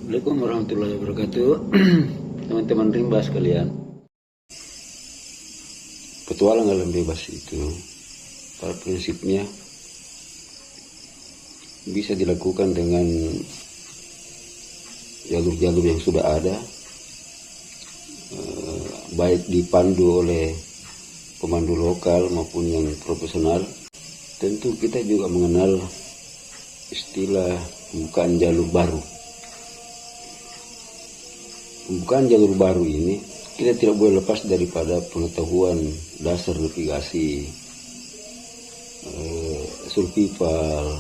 Assalamualaikum warahmatullahi wabarakatuh. Teman-teman rimba sekalian, petualang alam bebas itu pada prinsipnya bisa dilakukan dengan jalur-jalur yang sudah ada, baik dipandu oleh pemandu lokal maupun yang profesional. Tentu kita juga mengenal istilah pembukaan jalur baru. Pembukaan jalur baru ini kita tidak boleh lepas daripada pengetahuan dasar navigasi, survival,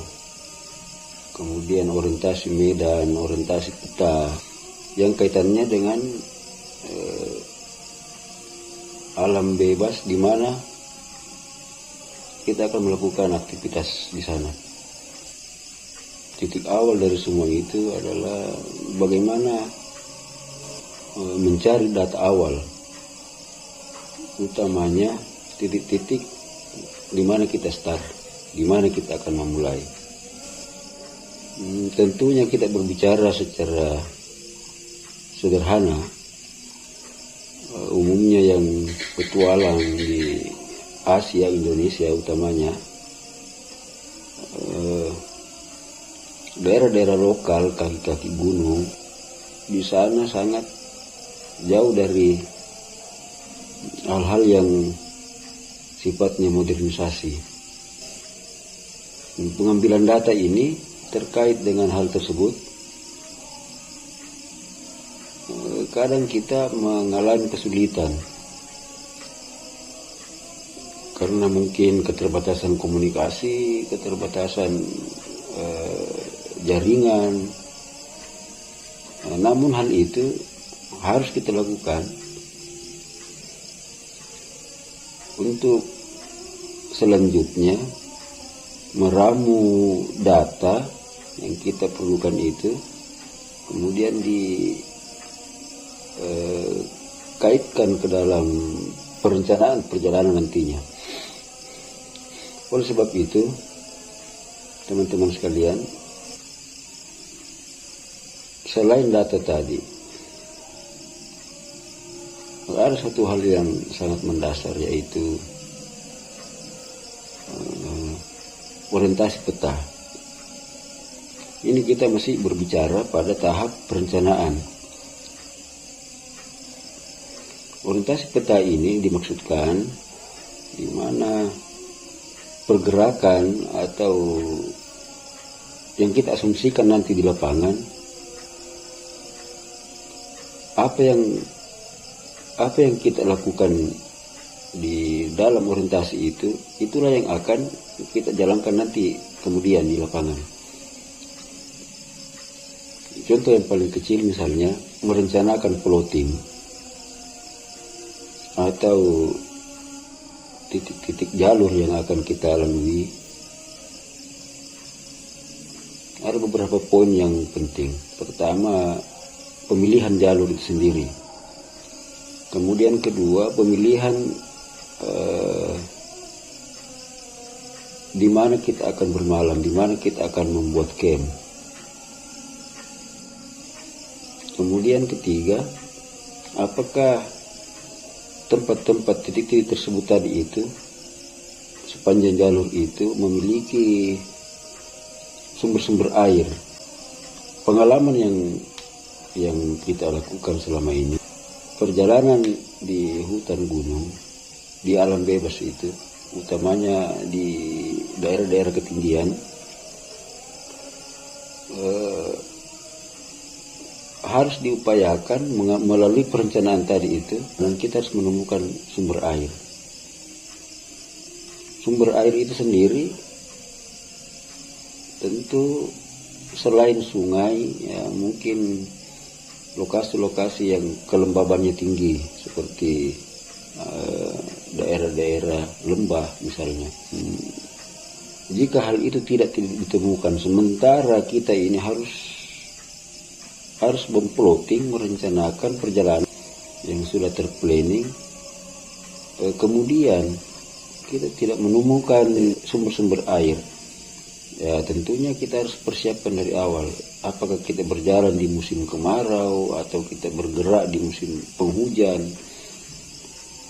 kemudian orientasi medan, orientasi peta, yang kaitannya dengan alam bebas, di mana kita akan melakukan aktivitas di sana. Titik awal dari semua itu adalah bagaimana mencari data awal, utamanya titik-titik di mana kita start, di mana kita akan memulai. Tentunya kita berbicara secara sederhana, umumnya yang petualang di Asia, Indonesia utamanya, daerah-daerah lokal, kaki-kaki gunung, di sana sangat jauh dari hal-hal yang sifatnya modernisasi. Pengambilan data ini terkait dengan hal tersebut, kadang kita mengalami kesulitan karena mungkin keterbatasan komunikasi, keterbatasan jaringan. Namun hal itu harus kita lakukan untuk selanjutnya meramu data yang kita perlukan itu, kemudian dikaitkan ke dalam perencanaan perjalanan nantinya. Oleh sebab itu, teman-teman sekalian, selain data tadi, ada satu hal yang sangat mendasar, yaitu orientasi peta. Ini kita masih berbicara pada tahap perencanaan. Orientasi peta ini dimaksudkan di mana pergerakan atau yang kita asumsikan nanti di lapangan, apa yang kita lakukan di dalam orientasi itu, itulah yang akan kita jalankan nanti kemudian di lapangan. Contoh yang paling kecil misalnya, merencanakan plotting atau titik-titik jalur yang akan kita lalui. Ada beberapa poin yang penting. Pertama, pemilihan jalur itu sendiri. Kemudian kedua, pemilihan di mana kita akan bermalam, di mana kita akan membuat camp. Kemudian ketiga, apakah tempat-tempat titik-titik tersebut tadi itu, sepanjang jalur itu memiliki sumber-sumber air. Pengalaman yang kita lakukan selama ini, perjalanan di hutan gunung, di alam bebas itu, utamanya di daerah-daerah ketinggian, harus diupayakan melalui perencanaan tadi itu, dan kita harus menemukan sumber air. Sumber air itu sendiri tentu selain sungai, ya mungkin lokasi-lokasi yang kelembabannya tinggi seperti daerah-daerah lembah misalnya. Jika hal itu tidak ditemukan, sementara kita ini harus memplotting, merencanakan perjalanan yang sudah terplanning, kemudian kita tidak menemukan sumber-sumber air, Ya tentunya kita harus persiapkan dari awal. Apakah kita berjalan di musim kemarau atau kita bergerak di musim penghujan.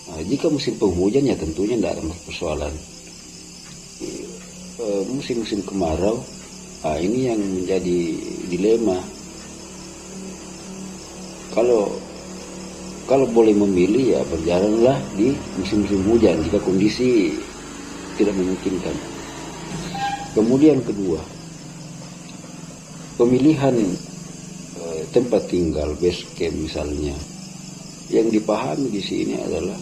Nah, jika musim penghujan ya tentunya tidak ada persoalan. Musim-musim kemarau, ini yang menjadi dilema. Kalau boleh memilih ya berjalanlah di musim-musim hujan jika kondisi tidak memungkinkan. Kemudian kedua, pemilihan tempat tinggal, base camp misalnya, yang dipahami di sini adalah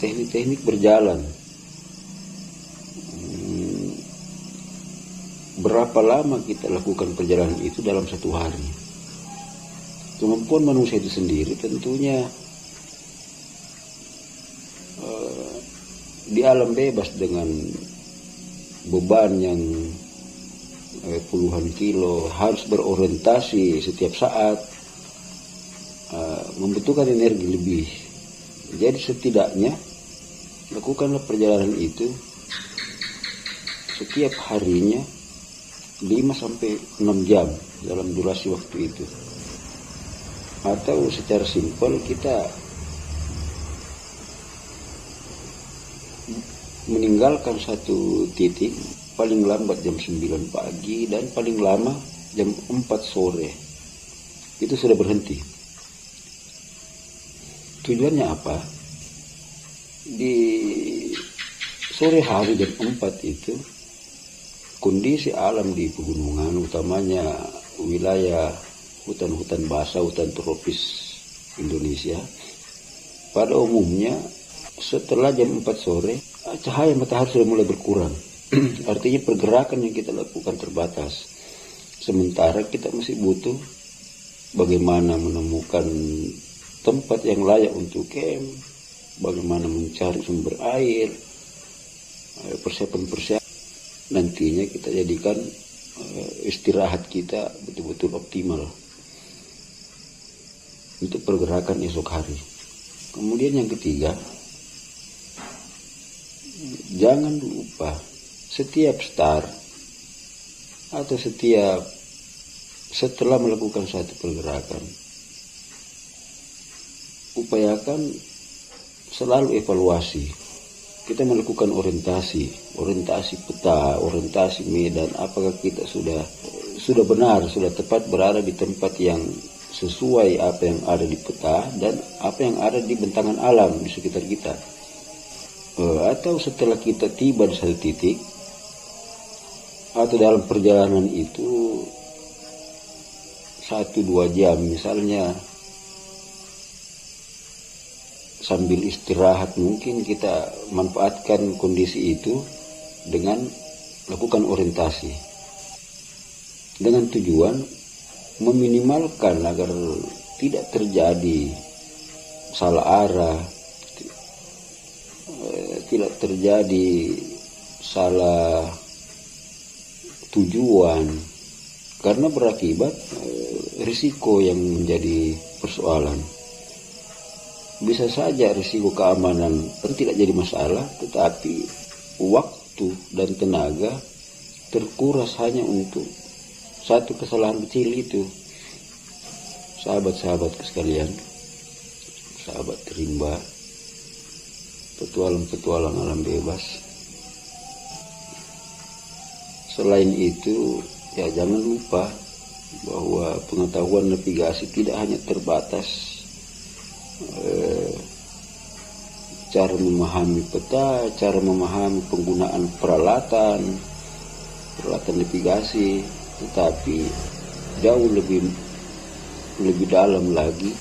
teknik-teknik berjalan. Berapa lama kita lakukan perjalanan itu dalam satu hari? Kemampuan manusia itu sendiri tentunya di alam bebas dengan beban yang puluhan kilo, harus berorientasi setiap saat, membutuhkan energi lebih. Jadi setidaknya lakukanlah perjalanan itu setiap harinya 5-6 jam dalam durasi waktu itu. Atau secara simpel kita meninggalkan satu titik paling lambat jam 9 pagi dan paling lama jam 4 sore. Itu sudah berhenti. Tujuannya apa? Di sore hari jam 4 itu kondisi alam di pegunungan, utamanya wilayah hutan-hutan basah, hutan tropis Indonesia, pada umumnya setelah jam 4 sore cahaya matahari sudah mulai berkurang. Artinya pergerakan yang kita lakukan terbatas. Sementara kita masih butuh bagaimana menemukan tempat yang layak untuk camp, bagaimana mencari sumber air, persiapan-persiapan. Nantinya kita jadikan istirahat kita betul-betul optimal untuk pergerakan esok hari. Kemudian yang ketiga, jangan lupa setiap start atau setelah melakukan satu pergerakan, upayakan selalu evaluasi. Kita melakukan orientasi peta, orientasi medan, apakah kita sudah benar, sudah tepat berada di tempat yang sesuai apa yang ada di peta dan apa yang ada di bentangan alam di sekitar kita. Atau setelah kita tiba di satu titik atau dalam perjalanan itu 1-2 jam misalnya, sambil istirahat mungkin kita manfaatkan kondisi itu dengan lakukan orientasi dengan tujuan meminimalkan agar tidak terjadi salah arah, tidak terjadi salah tujuan, karena berakibat risiko yang menjadi persoalan. Bisa saja risiko keamanan tidak jadi masalah, tetapi waktu dan tenaga terkuras hanya untuk satu kesalahan kecil itu. Sahabat-sahabat sekalian, sahabat rimba, petualang-petualang alam bebas. Selain itu, ya jangan lupa bahwa pengetahuan navigasi tidak hanya terbatas cara memahami peta, cara memahami penggunaan peralatan navigasi, tetapi jauh lebih dalam lagi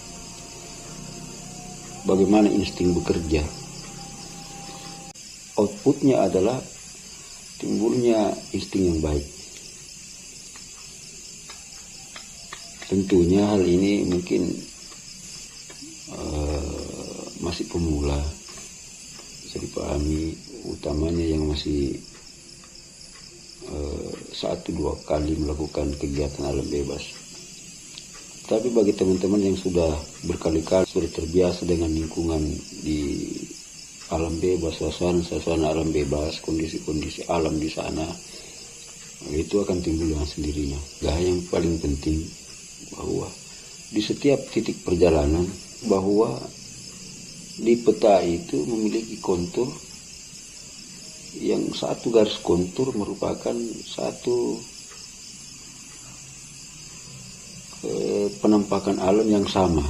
bagaimana insting bekerja. Outputnya adalah timbulnya insting yang baik. Tentunya hal ini mungkin masih pemula, bisa dipahami, utamanya yang masih 1-2 kali melakukan kegiatan alam bebas. Tapi bagi teman-teman yang sudah berkali-kali sudah terbiasa dengan lingkungan di alam bebas, suasana alam bebas, kondisi-kondisi alam di sana, itu akan timbul dengan sendirinya. Yang paling penting bahwa di setiap titik perjalanan, bahwa di peta itu memiliki kontur yang satu garis kontur merupakan satu penampakan alam yang sama.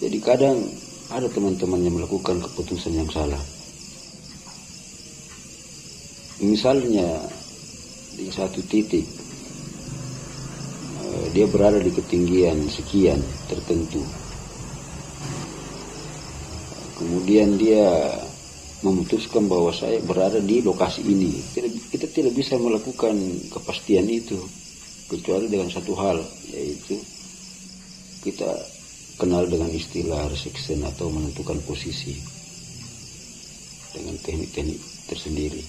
Jadi kadang ada teman-teman yang melakukan keputusan yang salah. Misalnya di satu titik dia berada di ketinggian sekian tertentu, kemudian dia memutuskan bahwa saya berada di lokasi ini. Kita tidak bisa melakukan kepastian itu kecuali dengan satu hal, yaitu kita kenal dengan istilah resection atau menentukan posisi dengan teknik-teknik tersendiri,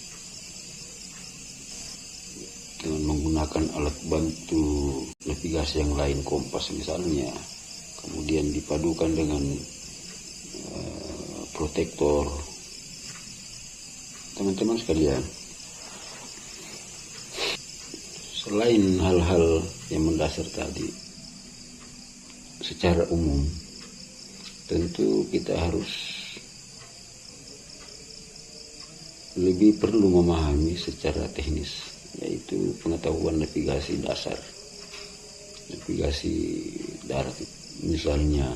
dengan menggunakan alat bantu navigasi yang lain, kompas misalnya, kemudian dipadukan dengan protektor. Teman-teman sekalian, selain hal-hal yang mendasar tadi, secara umum tentu kita harus lebih perlu memahami secara teknis, yaitu pengetahuan navigasi dasar, navigasi darat. Misalnya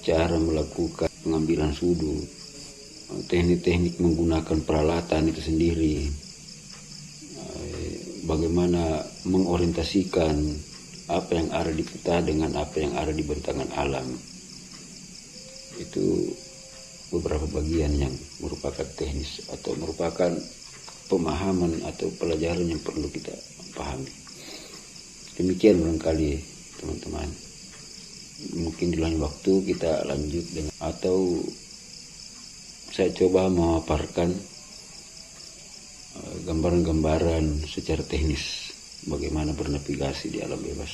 cara melakukan pengambilan sudut, teknik-teknik menggunakan peralatan itu sendiri, bagaimana mengorientasikan apa yang ada di peta dengan apa yang ada di bentangan alam. Itu beberapa bagian yang merupakan teknis atau merupakan pemahaman atau pelajaran yang perlu kita pahami. Demikian barangkali teman-teman. Mungkin di lain waktu kita lanjut dengan, atau saya coba memaparkan gambaran-gambaran secara teknis bagaimana bernavigasi di alam bebas.